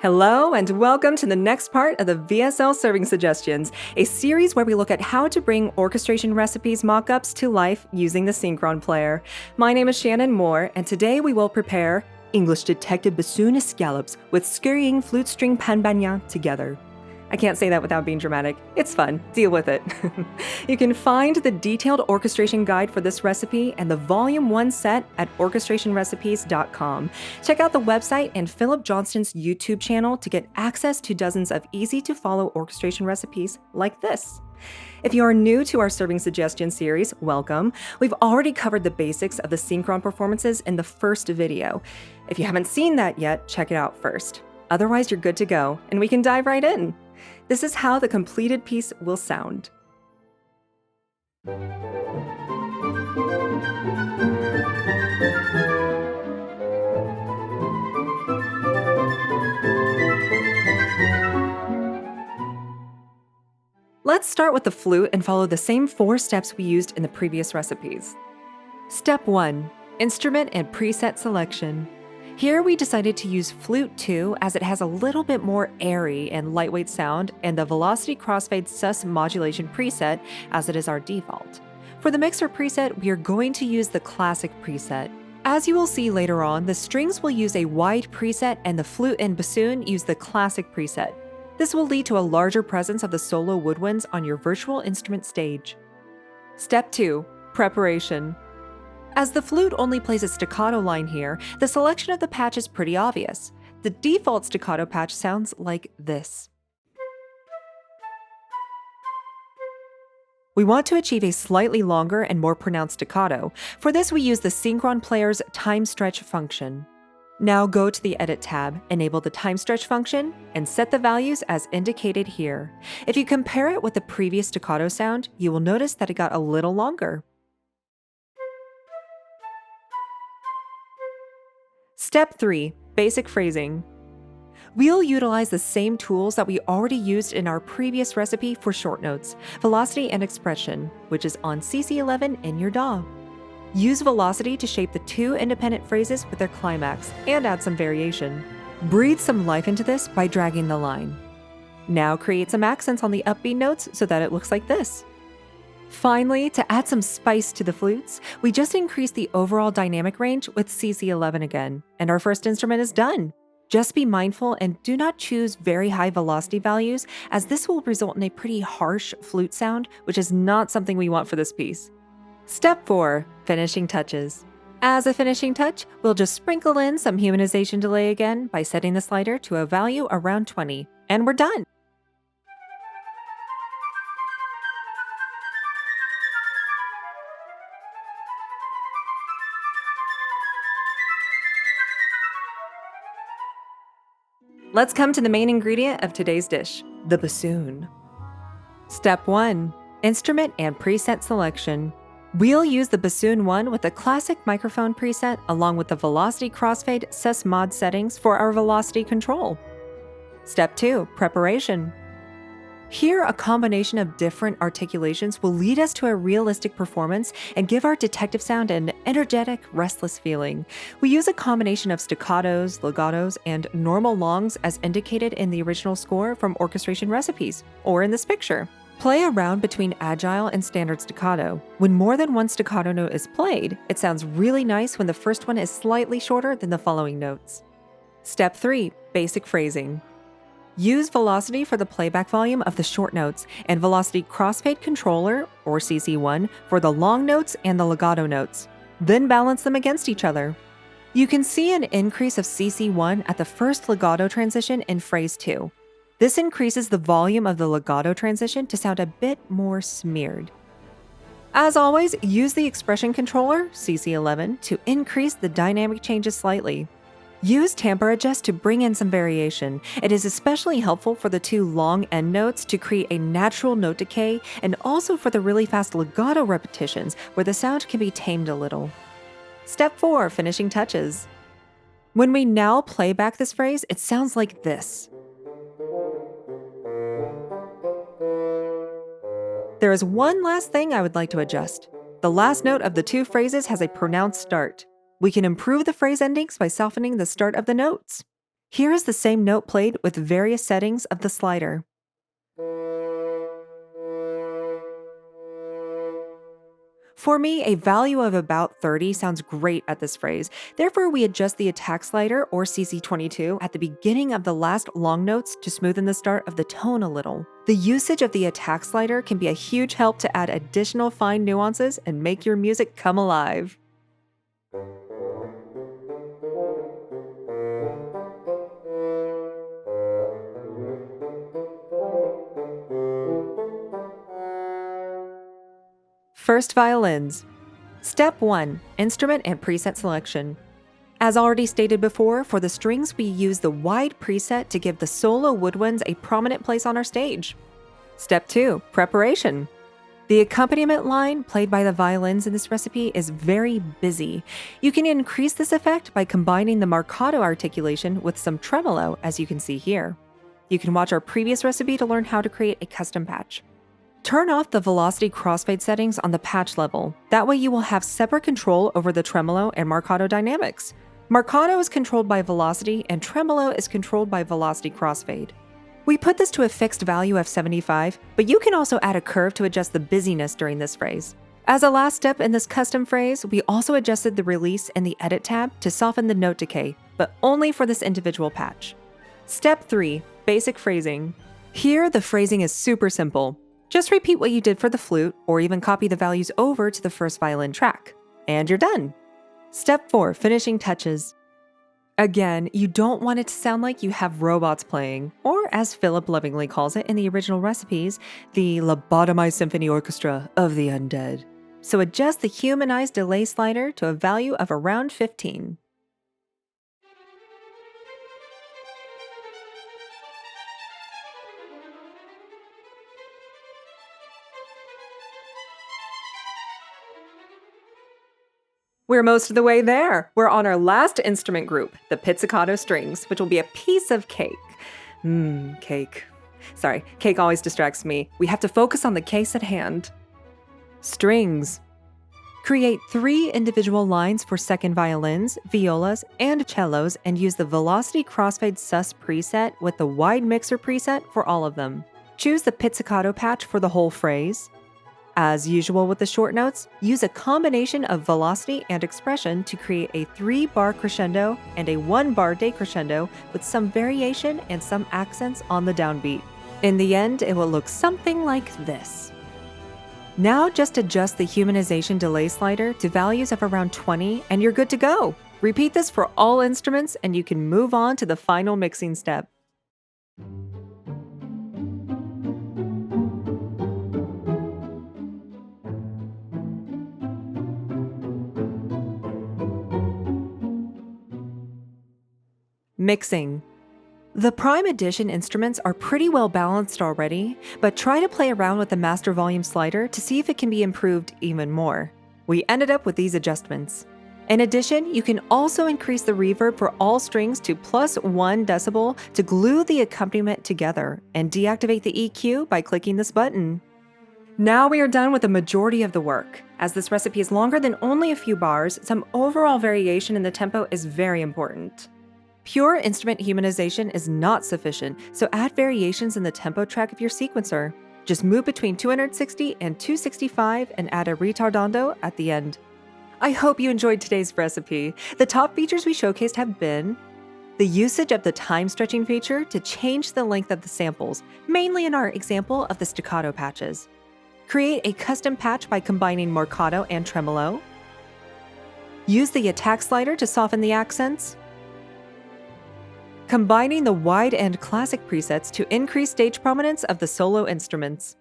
Hello, and welcome to the next part of the VSL Serving Suggestions, a series where we look at how to bring orchestration recipes mockups to life using the Synchron player. My name is Shannon Moore, and today we will prepare English detected bassoon escallops with scurrying flute string panbanya together. I can't say that without being dramatic. It's fun. Deal with it. You can find the detailed orchestration guide for this recipe and the Volume 1 set at orchestrationrecipes.com. Check out the website and Philip Johnston's YouTube channel to get access to dozens of easy-to-follow orchestration recipes like this. If you are new to our Serving Suggestion series, welcome. We've already covered the basics of the Synchron performances in the first video. If you haven't seen that yet, check it out first. Otherwise, you're good to go, and we can dive right in. This is how the completed piece will sound. Let's start with the flute and follow the same 4 steps we used in the previous recipes. Step 1. Instrument and preset selection. Here we decided to use Flute 2 as it has a little bit more airy and lightweight sound, and the Velocity Crossfade Sus modulation preset as it is our default. For the mixer preset, we are going to use the Classic preset. As you will see later on, the strings will use a wide preset and the flute and bassoon use the Classic preset. This will lead to a larger presence of the solo woodwinds on your virtual instrument stage. Step 2. Preparation. As the flute only plays a staccato line here, the selection of the patch is pretty obvious. The default staccato patch sounds like this. We want to achieve a slightly longer and more pronounced staccato. For this, we use the Synchron player's time stretch function. Now go to the Edit tab, enable the time stretch function, and set the values as indicated here. If you compare it with the previous staccato sound, you will notice that it got a little longer. Step 3. Basic phrasing. We'll utilize the same tools that we already used in our previous recipe for short notes, velocity and expression, which is on CC11 in your DAW. Use velocity to shape the 2 independent phrases with their climax and add some variation. Breathe some life into this by dragging the line. Now create some accents on the upbeat notes so that it looks like this. Finally, to add some spice to the flutes, we just increased the overall dynamic range with CC11 again, and our first instrument is done. Just be mindful and do not choose very high velocity values, as this will result in a pretty harsh flute sound, which is not something we want for this piece. Step 4. Finishing touches. As a finishing touch, we'll just sprinkle in some humanization delay again by setting the slider to a value around 20, and we're done. Let's come to the main ingredient of today's dish, the bassoon. Step 1. Instrument and preset selection. We'll use the Bassoon 1 with the Classic microphone preset along with the Velocity Crossfade Sus mod settings for our velocity control. Step 2. Preparation. Here, a combination of different articulations will lead us to a realistic performance and give our detective sound an energetic, restless feeling. We use a combination of staccatos, legatos, and normal longs as indicated in the original score from Orchestration Recipes, or in this picture. Play around between agile and standard staccato. When more than one staccato note is played, it sounds really nice when the first one is slightly shorter than the following notes. Step 3. Basic phrasing. Use velocity for the playback volume of the short notes and velocity crossfade controller, or CC1, for the long notes and the legato notes. Then balance them against each other. You can see an increase of CC1 at the first legato transition in phrase 2. This increases the volume of the legato transition to sound a bit more smeared. As always, use the expression controller, CC11, to increase the dynamic changes slightly. Use Tamper Adjust to bring in some variation. It is especially helpful for the 2 long end notes to create a natural note decay, and also for the really fast legato repetitions where the sound can be tamed a little. Step 4. Finishing touches. When we now play back this phrase, it sounds like this. There is one last thing I would like to adjust. The last note of the 2 phrases has a pronounced start. We can improve the phrase endings by softening the start of the notes. Here is the same note played with various settings of the slider. For me, a value of about 30 sounds great at this phrase. Therefore, we adjust the attack slider or CC22 at the beginning of the last long notes to smoothen the start of the tone a little. The usage of the attack slider can be a huge help to add additional fine nuances and make your music come alive. First, violins. Step 1. Instrument and preset selection. As already stated before, for the strings we use the wide preset to give the solo woodwinds a prominent place on our stage. Step 2. Preparation. The accompaniment line played by the violins in this recipe is very busy. You can increase this effect by combining the marcato articulation with some tremolo, as you can see here. You can watch our previous recipe to learn how to create a custom patch. Turn off the velocity crossfade settings on the patch level. That way you will have separate control over the tremolo and marcato dynamics. Marcato is controlled by velocity and tremolo is controlled by velocity crossfade. We put this to a fixed value of 75, but you can also add a curve to adjust the busyness during this phrase. As a last step in this custom phrase, we also adjusted the release in the Edit tab to soften the note decay, but only for this individual patch. Step 3. Basic phrasing. Here, the phrasing is super simple. Just repeat what you did for the flute, or even copy the values over to the first violin track. And you're done! Step 4. Finishing touches. Again, you don't want it to sound like you have robots playing, or as Philip lovingly calls it in the original recipes, the lobotomized symphony orchestra of the undead. So adjust the humanized delay slider to a value of around 15. We're most of the way there. We're on our last instrument group, the pizzicato strings, which will be a piece of cake. Cake. Sorry, cake always distracts me. We have to focus on the case at hand. Strings. Create 3 individual lines for second violins, violas, and cellos, and use the Velocity Crossfade Sus preset with the Wide Mixer preset for all of them. Choose the pizzicato patch for the whole phrase. As usual with the short notes, use a combination of velocity and expression to create a 3-bar crescendo and a 1-bar decrescendo with some variation and some accents on the downbeat. In the end, it will look something like this. Now just adjust the humanization delay slider to values of around 20 and you're good to go. Repeat this for all instruments and you can move on to the final mixing step. Mixing. The Prime Edition instruments are pretty well balanced already, but try to play around with the master volume slider to see if it can be improved even more. We ended up with these adjustments. In addition, you can also increase the reverb for all strings to +1 decibel to glue the accompaniment together, and deactivate the EQ by clicking this button. Now we are done with the majority of the work. As this recipe is longer than only a few bars, some overall variation in the tempo is very important. Pure instrument humanization is not sufficient, so add variations in the tempo track of your sequencer. Just move between 260 and 265 and add a retardando at the end. I hope you enjoyed today's recipe. The top features we showcased have been the usage of the time stretching feature to change the length of the samples, mainly in our example of the staccato patches. Create a custom patch by combining marcato and tremolo. Use the attack slider to soften the accents. Combining the wide and classic presets to increase stage prominence of the solo instruments.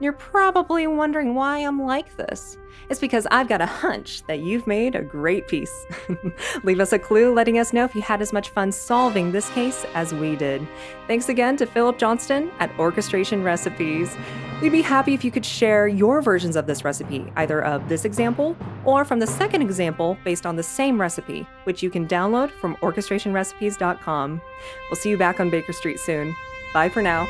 You're probably wondering why I'm like this. It's because I've got a hunch that you've made a great piece. Leave us a clue letting us know if you had as much fun solving this case as we did. Thanks again to Philip Johnston at Orchestration Recipes. We'd be happy if you could share your versions of this recipe, either of this example or from the second example based on the same recipe, which you can download from orchestrationrecipes.com. We'll see you back on Baker Street soon. Bye for now.